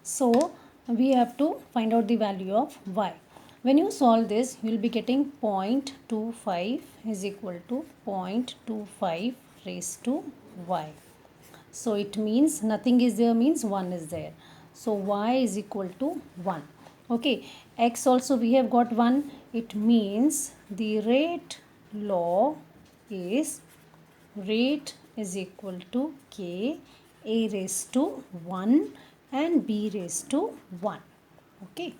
So we have to find out the value of y. When you solve this, you will be getting 0.25 is equal to 0.25 raised to y. So it means nothing is there means 1 is there. So y is equal to 1. Okay, x also we have got 1. It means the rate is equal to k a raised to 1 and b raised to 1. Okay.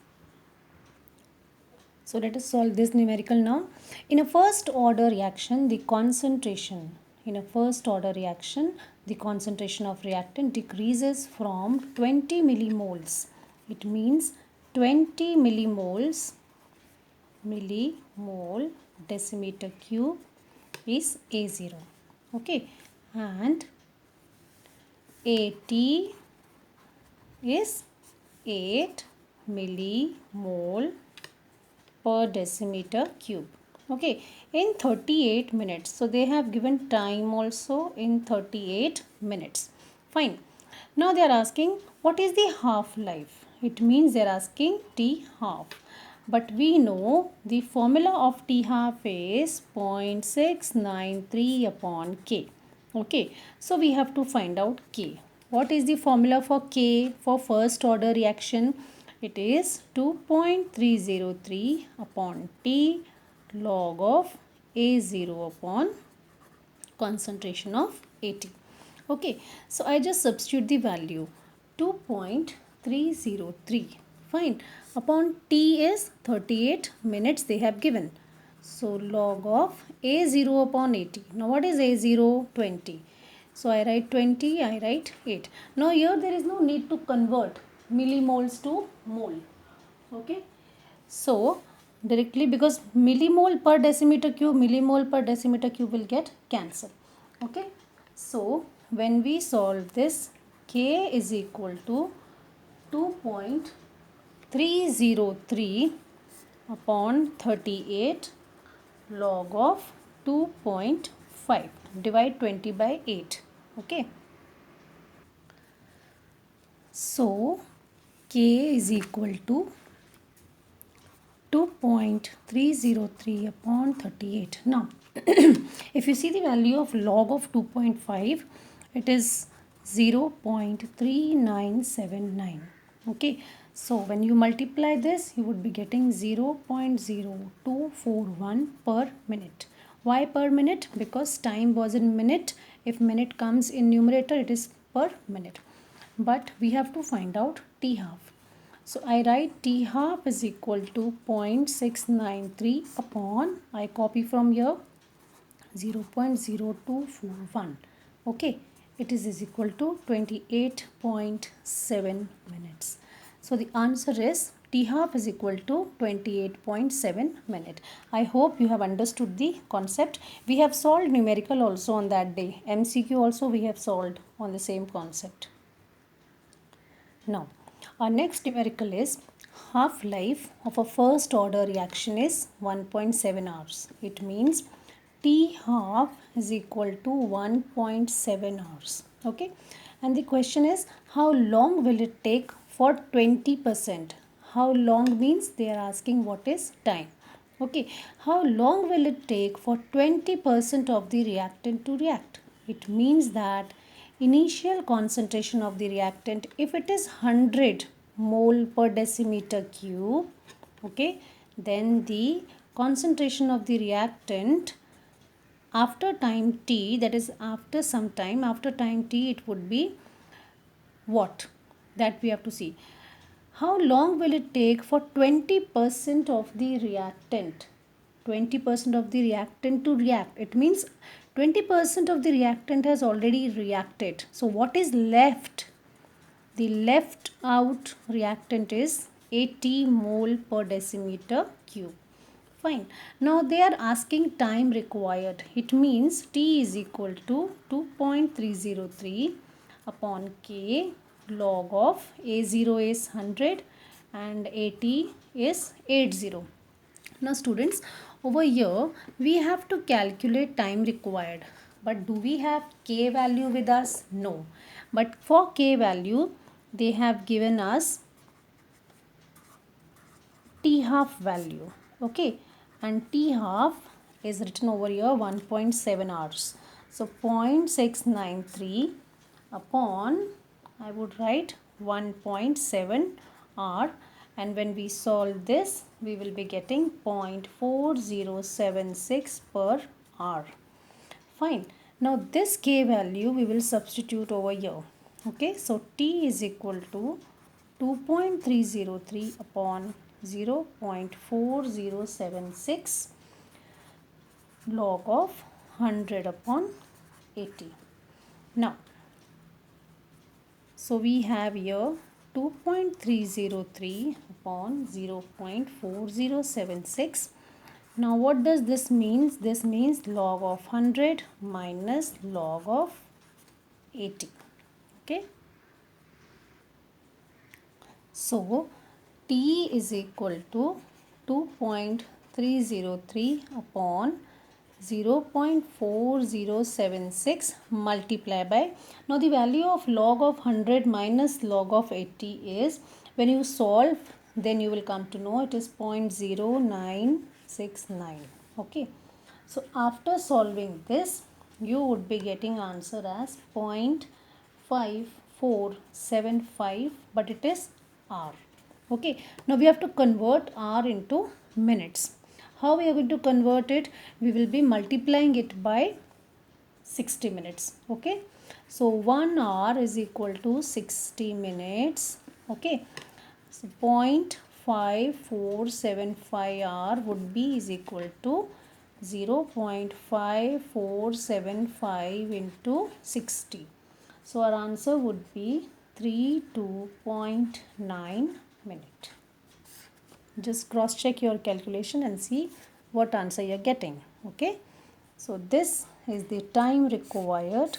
So let us solve this numerical now. In a first order reaction, the concentration of reactant decreases from 20 millimoles. It means 20 millimole decimeter cube is A0. Okay. And AT is 8 millimole per decimeter cube. Okay, in 38 minutes. So they have given time also in 38 minutes. Fine. Now they are asking what is the half life. It means they are asking T half. But we know the formula of T half is 0.693 upon K. Okay, so we have to find out K. What is the formula for K for first order reaction? It is 2.303 upon T log of A0 upon concentration of AT. Okay, so I just substitute the value 2.303. Fine. Upon T is 38 minutes they have given. So log of A0 upon AT. Now what is A0? 20. So I write 20, I write 8. Now here there is no need to convert millimoles to mole. Okay. So directly because millimole per decimeter cube will get cancelled. Okay. So when we solve this, K is equal to 2.303 upon 38 log of 2.5. Divide 20 by 8. Okay. So K is equal to 2.303 upon 38. Now, if you see the value of log of 2.5, it is 0.3979. Okay, so when you multiply this, you would be getting 0.0241 per minute. Why per minute? Because time was in minute. If minute comes in numerator, it is per minute. But we have to find out T half. So I write T half is equal to 0.693 upon, I copy from here, 0.0241. Okay, it is equal to 28.7 minutes. So the answer is T half is equal to 28.7 minutes. I hope you have understood the concept. We have solved numerical also on that day. MCQ also we have solved on the same concept. Now, our next numerical is half-life of a first order reaction is 1.7 hours. It means T half is equal to 1.7 hours. Okay. And the question is how long will it take for 20%? How long means they are asking what is time. Okay. How long will it take for 20% of the reactant to react? It means that initial concentration of the reactant, if it is 100 mole per decimeter cube, okay, then the concentration of the reactant after time t, that is after some time, after time t, it would be what? That we have to see. How long will it take for 20% of the reactant? 20% of the reactant to react. It means 20% of the reactant has already reacted. So what is left? The left out reactant is 80 mole per decimeter cube. Fine. Now they are asking time required. It means T is equal to 2.303 upon K log of A0 is 100 and AT is 80. Now students, over here we have to calculate time required. But do we have K value with us? No. But for K value, they have given us T half value. Okay, and T half is written over here 1.7 hours. So 0.693 upon, I would write 1.7 hour, and when we solve this we will be getting 0.4076 per hour. Fine. Now this K value we will substitute over here. Okay, so T is equal to 2.303 upon 0.4076 log of 100 upon 80. Now, so we have here 2.303 upon 0.4076. Now what does this mean? This means log of 100 minus log of 80. Okay. So T is equal to 2.303 upon 0.4076 multiply by, now the value of log of 100 minus log of 80 is, when you solve then you will come to know it is 0.0969. Okay, so after solving this you would be getting answer as 0.5475, but it is hour. Okay, now we have to convert hour into minutes. How we are going to convert it? We will be multiplying it by 60 minutes. Okay, so 1 hour is equal to 60 minutes. Okay, so 0.5475 hour would be is equal to 0.5475 into 60. So our answer would be 32.9 minute. Just cross check your calculation and see what answer you are getting. Okay, so this is the time required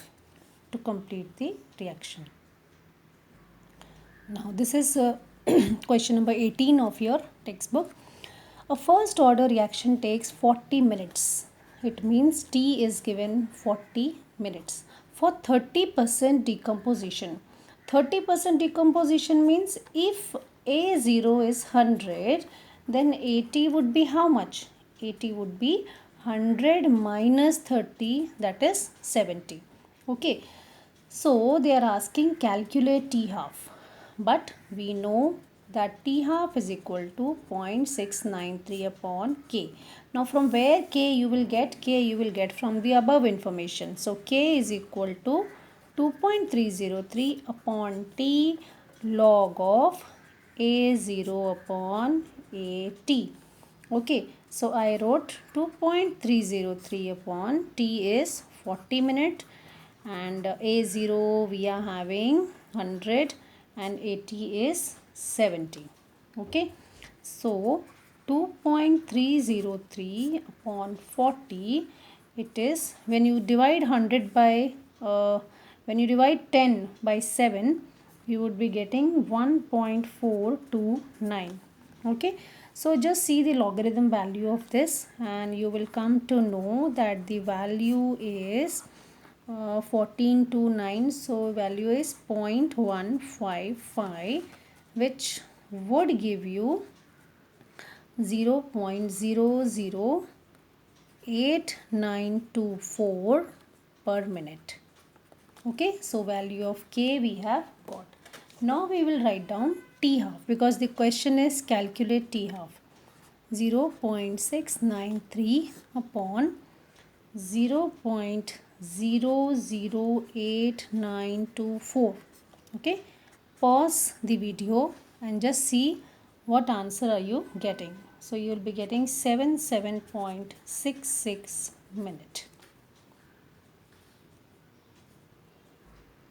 to complete the reaction. Now this is question number 18 of your textbook. A first order reaction takes 40 minutes. It means T is given 40 minutes for 30% decomposition. 30% decomposition means if A0 is 100, then 80 would be how much? 80 would be 100 minus 30, that is 70. Okay, so they are asking calculate T half, but we know that T half is equal to 0.693 upon K. Now from where K you will get? K you will get from the above information. So K is equal to 2.303 upon T log of A0 upon AT. Okay, so I wrote 2.303 upon T is 40 minute, and A0 we are having 100 and 80 is 70. Okay, so 2.303 upon 40, it is, when you divide 100 by when you divide 10 by 7, you would be getting 1.429. Okay, so just see the logarithm value of this and you will come to know that the value is 1429. So value is 0.155, which would give you 0.008924 per minute. Okay, so value of K we have got. Now we will write down T half, because the question is calculate T half. 0.693 upon 0.008924. Okay, pause the video and just see what answer are you getting. So you will be getting 77.66 minute.